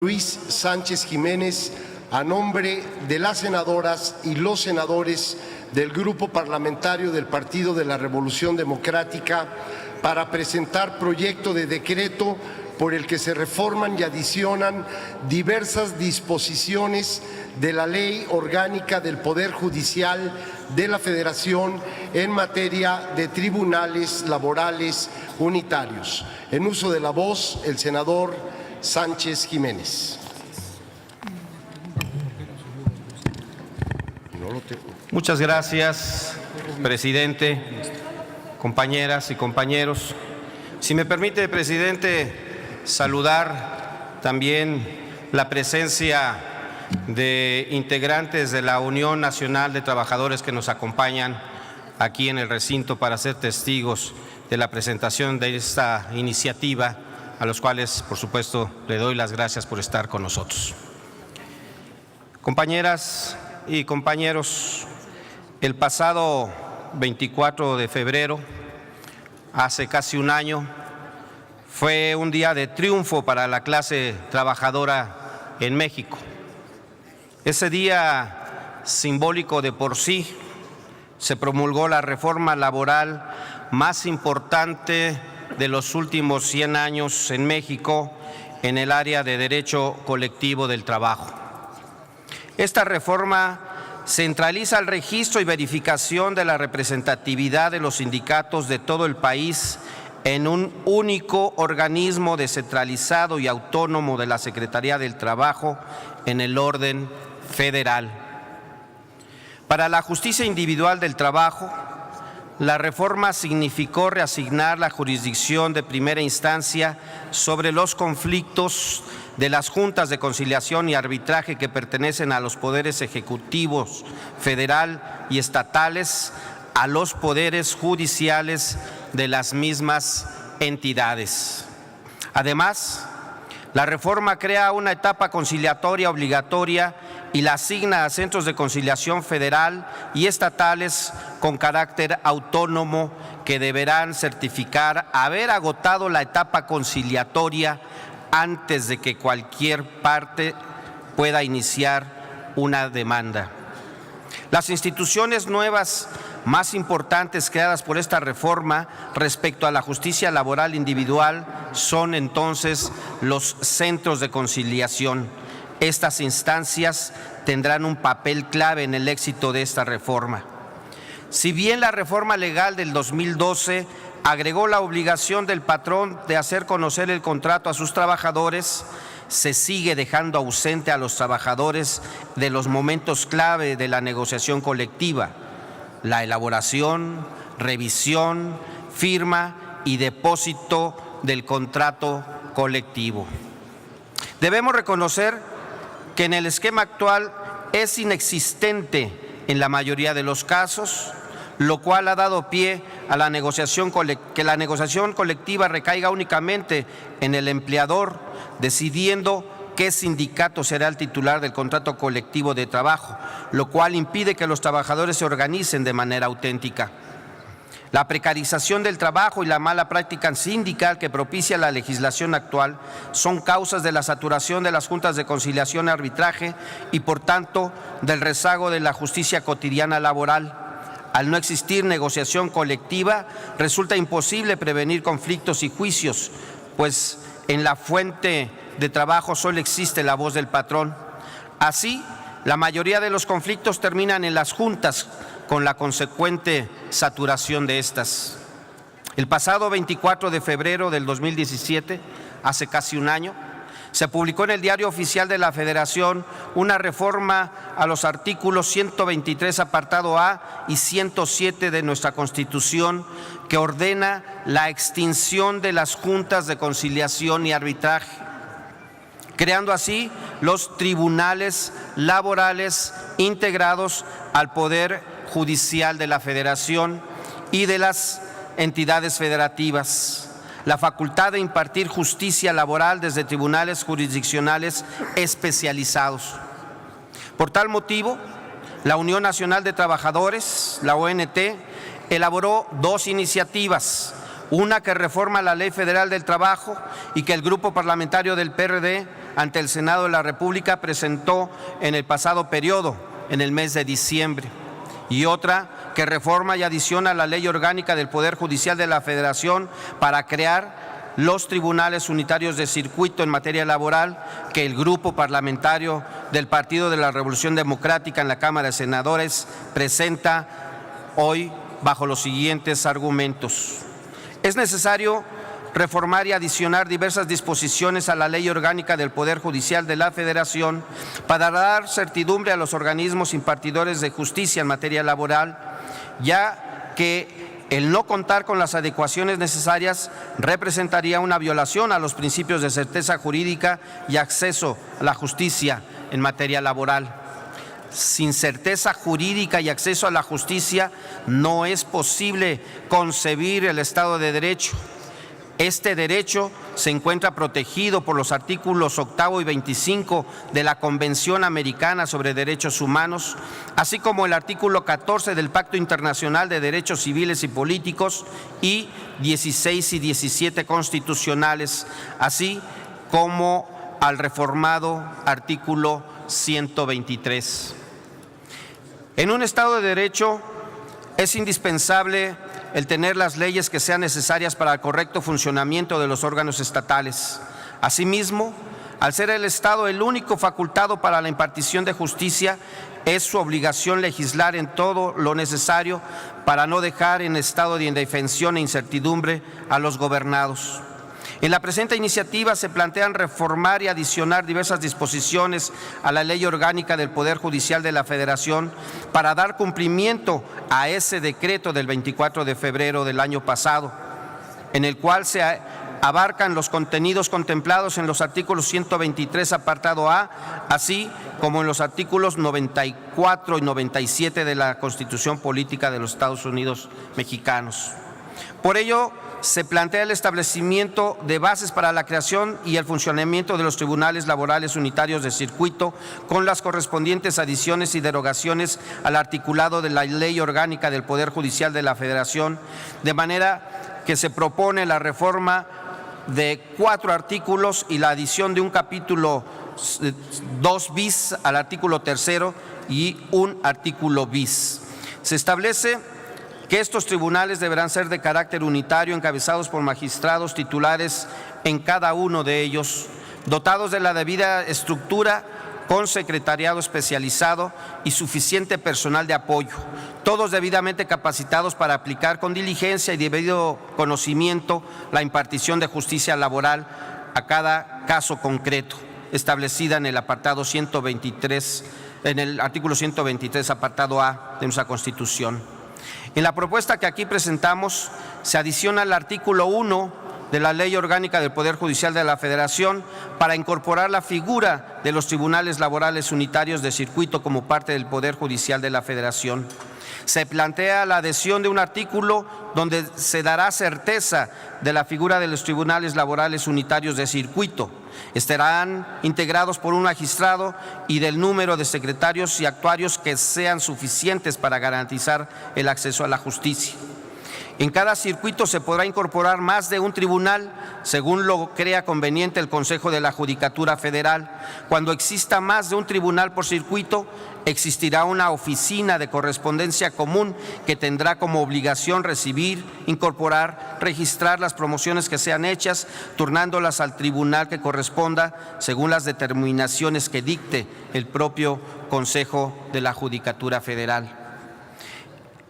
Luis Sánchez Jiménez, a nombre de las senadoras y los senadores del Grupo Parlamentario del Partido de la Revolución Democrática, para presentar proyecto de decreto por el que se reforman y adicionan diversas disposiciones de la Ley Orgánica del Poder Judicial de la Federación en materia de tribunales laborales unitarios. En uso de la voz, el senador Sánchez Jiménez. Muchas gracias, presidente, compañeras y compañeros. Si me permite, presidente, saludar también la presencia de integrantes de la Unión Nacional de Trabajadores que nos acompañan aquí en el recinto para ser testigos de la presentación de esta iniciativa, a los cuales, por supuesto, le doy las gracias por estar con nosotros. Compañeras y compañeros, el pasado 24 de febrero, hace casi un año, fue un día de triunfo para la clase trabajadora en México. Ese día simbólico de por sí, se promulgó la reforma laboral más importante de los últimos 100 años en México en el área de derecho colectivo del trabajo. Esta reforma centraliza el registro y verificación de la representatividad de los sindicatos de todo el país en un único organismo descentralizado y autónomo de la Secretaría del Trabajo en el orden federal. Para la justicia individual del trabajo, la reforma significó reasignar la jurisdicción de primera instancia sobre los conflictos de las juntas de conciliación y arbitraje que pertenecen a los poderes ejecutivos federal y estatales, a los poderes judiciales de las mismas entidades. Además, la reforma crea una etapa conciliatoria obligatoria y la asigna a centros de conciliación federal y estatales con carácter autónomo que deberán certificar haber agotado la etapa conciliatoria antes de que cualquier parte pueda iniciar una demanda. Las instituciones nuevas más importantes creadas por esta reforma respecto a la justicia laboral individual son entonces los centros de conciliación. Estas instancias tendrán un papel clave en el éxito de esta reforma. Si bien la reforma legal del 2012 agregó la obligación del patrón de hacer conocer el contrato a sus trabajadores, se sigue dejando ausente a los trabajadores de los momentos clave de la negociación colectiva: la elaboración, revisión, firma y depósito del contrato colectivo. Debemos reconocer que en el esquema actual es inexistente en la mayoría de los casos, lo cual ha dado pie a que la negociación colectiva recaiga únicamente en el empleador, decidiendo qué sindicato será el titular del contrato colectivo de trabajo, lo cual impide que los trabajadores se organicen de manera auténtica. La precarización del trabajo y la mala práctica sindical que propicia la legislación actual son causas de la saturación de las juntas de conciliación y arbitraje y, por tanto, del rezago de la justicia cotidiana laboral. Al no existir negociación colectiva, resulta imposible prevenir conflictos y juicios, pues en la fuente de trabajo solo existe la voz del patrón. Así, la mayoría de los conflictos terminan en las juntas, con la consecuente saturación de estas. El pasado 24 de febrero del 2017, hace casi un año, se publicó en el Diario Oficial de la Federación una reforma a los artículos 123 apartado A y 107 de nuestra Constitución que ordena la extinción de las juntas de conciliación y arbitraje, creando así los tribunales laborales integrados al Poder Judicial de la Federación y de las entidades federativas, la facultad de impartir justicia laboral desde tribunales jurisdiccionales especializados. Por tal motivo, la Unión Nacional de Trabajadores, la ONT, elaboró dos iniciativas: una que reforma la Ley Federal del Trabajo y que el Grupo Parlamentario del PRD ante el Senado de la República presentó en el pasado periodo, en el mes de diciembre, y otra que reforma y adiciona a la Ley Orgánica del Poder Judicial de la Federación para crear los tribunales unitarios de circuito en materia laboral, que el grupo parlamentario del Partido de la Revolución Democrática en la Cámara de Senadores presenta hoy bajo los siguientes argumentos. Es necesario reformar y adicionar diversas disposiciones a la Ley Orgánica del Poder Judicial de la Federación para dar certidumbre a los organismos impartidores de justicia en materia laboral, ya que el no contar con las adecuaciones necesarias representaría una violación a los principios de certeza jurídica y acceso a la justicia en materia laboral. Sin certeza jurídica y acceso a la justicia no es posible concebir el Estado de Derecho. Este derecho se encuentra protegido por los artículos 8 y 25 de la Convención Americana sobre Derechos Humanos, así como el artículo 14 del Pacto Internacional de Derechos Civiles y Políticos y 16 y 17 constitucionales, así como al reformado artículo 123. En un Estado de Derecho es indispensable el tener las leyes que sean necesarias para el correcto funcionamiento de los órganos estatales. Asimismo, al ser el Estado el único facultado para la impartición de justicia, es su obligación legislar en todo lo necesario para no dejar en estado de indefensión e incertidumbre a los gobernados. En la presente iniciativa se plantean reformar y adicionar diversas disposiciones a la Ley Orgánica del Poder Judicial de la Federación para dar cumplimiento a ese decreto del 24 de febrero del año pasado, en el cual se abarcan los contenidos contemplados en los artículos 123 apartado A, así como en los artículos 94 y 97 de la Constitución Política de los Estados Unidos Mexicanos. Por ello, se plantea el establecimiento de bases para la creación y el funcionamiento de los tribunales laborales unitarios de circuito con las correspondientes adiciones y derogaciones al articulado de la Ley Orgánica del Poder Judicial de la Federación, de manera que se propone la reforma de 4 artículos y la adición de un capítulo 2 bis al artículo 3 y un artículo bis. Se establece que estos tribunales deberán ser de carácter unitario, encabezados por magistrados titulares en cada uno de ellos, dotados de la debida estructura, con secretariado especializado y suficiente personal de apoyo, todos debidamente capacitados para aplicar con diligencia y debido conocimiento la impartición de justicia laboral a cada caso concreto, establecida en el apartado 123, en el artículo 123, apartado A de nuestra Constitución. En la propuesta que aquí presentamos se adiciona el artículo 1 de la Ley Orgánica del Poder Judicial de la Federación para incorporar la figura de los tribunales laborales unitarios de circuito como parte del Poder Judicial de la Federación. Se plantea la adhesión de un artículo donde se dará certeza de la figura de los tribunales laborales unitarios de circuito. Estarán integrados por un magistrado y del número de secretarios y actuarios que sean suficientes para garantizar el acceso a la justicia. En cada circuito se podrá incorporar más de un tribunal, según lo crea conveniente el Consejo de la Judicatura Federal. Cuando exista más de un tribunal por circuito, existirá una oficina de correspondencia común que tendrá como obligación recibir, incorporar, registrar las promociones que sean hechas, turnándolas al tribunal que corresponda, según las determinaciones que dicte el propio Consejo de la Judicatura Federal.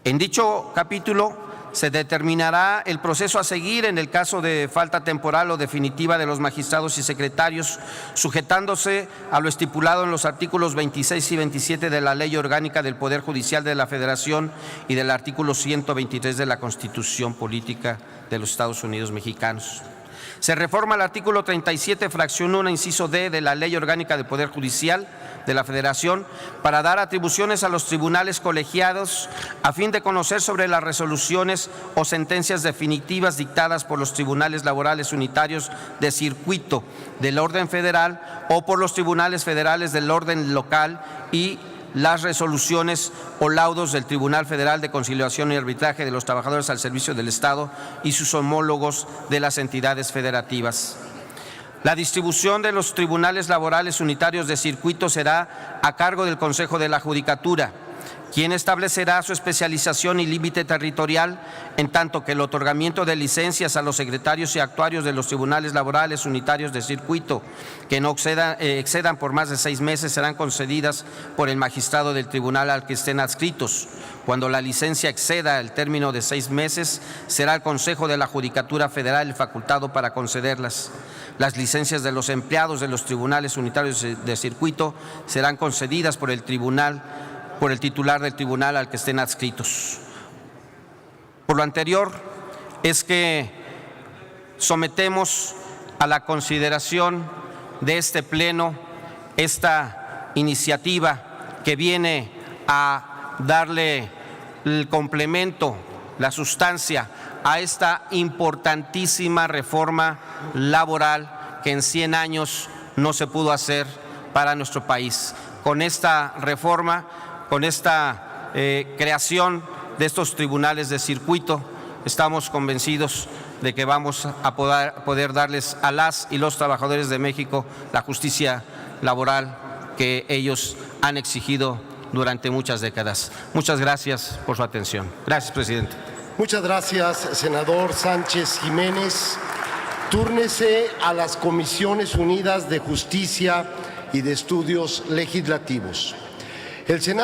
En dicho capítulo se determinará el proceso a seguir en el caso de falta temporal o definitiva de los magistrados y secretarios, sujetándose a lo estipulado en los artículos 26 y 27 de la Ley Orgánica del Poder Judicial de la Federación y del artículo 123 de la Constitución Política de los Estados Unidos Mexicanos. Se reforma el artículo 37, fracción 1, inciso D de la Ley Orgánica del Poder Judicial de la Federación para dar atribuciones a los tribunales colegiados a fin de conocer sobre las resoluciones o sentencias definitivas dictadas por los tribunales laborales unitarios de circuito del orden federal o por los tribunales federales del orden local y las resoluciones o laudos del Tribunal Federal de Conciliación y Arbitraje de los Trabajadores al Servicio del Estado y sus homólogos de las entidades federativas. La distribución de los tribunales laborales unitarios de circuito será a cargo del Consejo de la Judicatura, quien establecerá su especialización y límite territorial, en tanto que el otorgamiento de licencias a los secretarios y actuarios de los tribunales laborales unitarios de circuito que no excedan por más de 6 meses serán concedidas por el magistrado del tribunal al que estén adscritos. Cuando la licencia exceda el término de 6 meses, será el Consejo de la Judicatura Federal el facultado para concederlas. Las licencias de los empleados de los tribunales unitarios de circuito serán concedidas por el titular del tribunal al que estén adscritos. Por lo anterior, es que sometemos a la consideración de este Pleno esta iniciativa que viene a darle el complemento, la sustancia a esta importantísima reforma laboral que en 100 años no se pudo hacer para nuestro país. Con esta reforma, con esta creación de estos tribunales de circuito, estamos convencidos de que vamos a poder darles a las y los trabajadores de México la justicia laboral que ellos han exigido durante muchas décadas. Muchas gracias por su atención. Gracias, presidente. Muchas gracias, senador Sánchez Jiménez. Túrnese a las Comisiones Unidas de Justicia y de Estudios Legislativos. El Senado